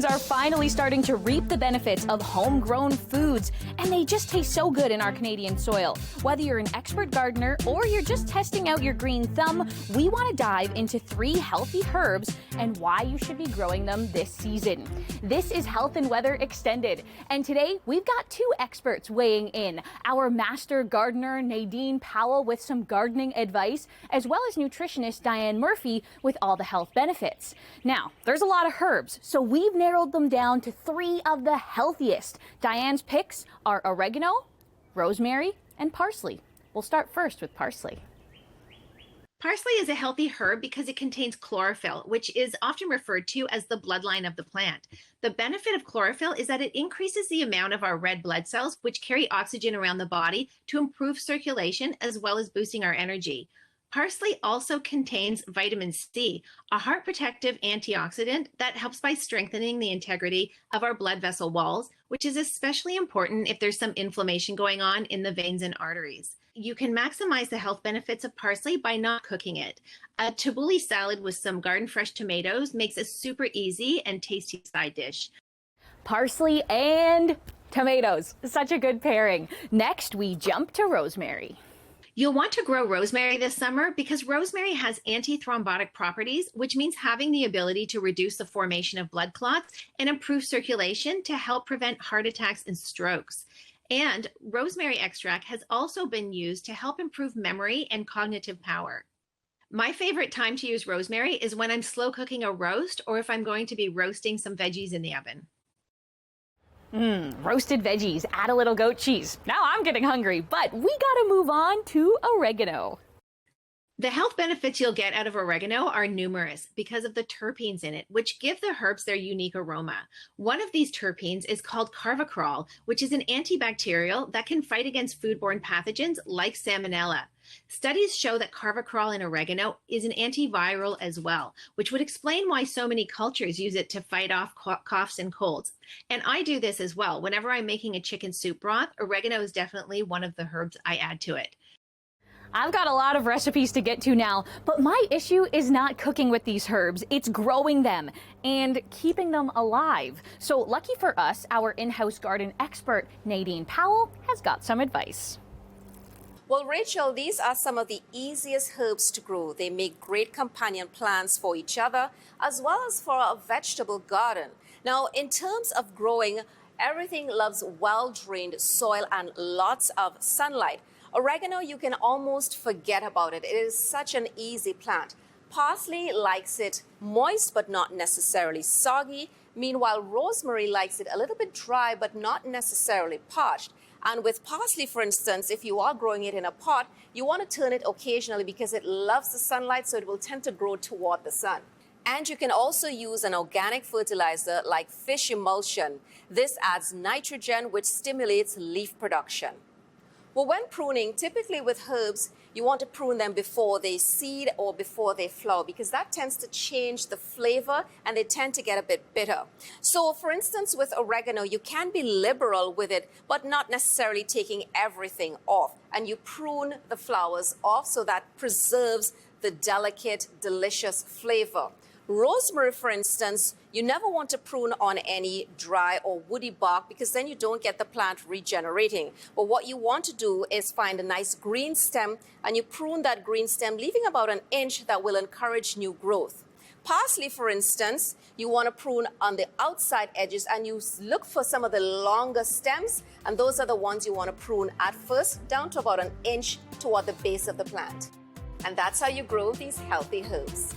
Canadians are finally starting to reap the benefits of homegrown foods, and they just taste so good in our Canadian soil. Whether you're an expert gardener or you're just testing out your green thumb, we want to dive into 3 healthy herbs and why you should be growing them this season. This is Health and Weather Extended, and today we've got 2 experts weighing in. Our master gardener Nadine Powell with some gardening advice, as well as nutritionist Diane Murphy with all the health benefits. Now, there's a lot of herbs, so we've narrowed them down to 3 of the healthiest. Diane's picks are oregano, rosemary, and parsley. We'll start first with parsley. Parsley is a healthy herb because it contains chlorophyll, which is often referred to as the bloodline of the plant. The benefit of chlorophyll is that it increases the amount of our red blood cells, which carry oxygen around the body to improve circulation as well as boosting our energy. Parsley also contains vitamin C, a heart protective antioxidant that helps by strengthening the integrity of our blood vessel walls, which is especially important if there's some inflammation going on in the veins and arteries. You can maximize the health benefits of parsley by not cooking it. A tabbouleh salad with some garden fresh tomatoes makes a super easy and tasty side dish. Parsley and tomatoes, such a good pairing. Next, we jump to rosemary. You'll want to grow rosemary this summer because rosemary has antithrombotic properties, which means having the ability to reduce the formation of blood clots and improve circulation to help prevent heart attacks and strokes. And rosemary extract has also been used to help improve memory and cognitive power. My favorite time to use rosemary is when I'm slow cooking a roast or if I'm going to be roasting some veggies in the oven. Roasted veggies, add a little goat cheese. Now I'm getting hungry, but we gotta move on to oregano. The health benefits you'll get out of oregano are numerous because of the terpenes in it, which give the herbs their unique aroma. One of these terpenes is called carvacrol, which is an antibacterial that can fight against foodborne pathogens like salmonella. Studies show that carvacrol in oregano is an antiviral as well, which would explain why so many cultures use it to fight off coughs and colds. And I do this as well. Whenever I'm making a chicken soup broth, oregano is definitely one of the herbs I add to it. I've got a lot of recipes to get to now, but my issue is not cooking with these herbs, it's growing them and keeping them alive. So lucky for us, our in-house garden expert, Nadine Powell, has got some advice. Well, Rachel, these are some of the easiest herbs to grow. They make great companion plants for each other, as well as for a vegetable garden. Now, in terms of growing, everything loves well-drained soil and lots of sunlight. Oregano, you can almost forget about it. It is such an easy plant. Parsley likes it moist, but not necessarily soggy. Meanwhile, rosemary likes it a little bit dry, but not necessarily parched. And with parsley, for instance, if you are growing it in a pot, you want to turn it occasionally because it loves the sunlight, so it will tend to grow toward the sun. And you can also use an organic fertilizer like fish emulsion. This adds nitrogen, which stimulates leaf production. Well, when pruning, typically with herbs, you want to prune them before they seed or before they flower because that tends to change the flavor and they tend to get a bit bitter. So, for instance, with oregano, you can be liberal with it, but not necessarily taking everything off. And you prune the flowers off so that preserves the delicate, delicious flavor. Rosemary, for instance, you never want to prune on any dry or woody bark because then you don't get the plant regenerating. But what you want to do is find a nice green stem and you prune that green stem, leaving about an inch that will encourage new growth. Parsley, for instance, you want to prune on the outside edges and you look for some of the longer stems, and those are the ones you want to prune at first down to about an inch toward the base of the plant. And that's how you grow these healthy herbs.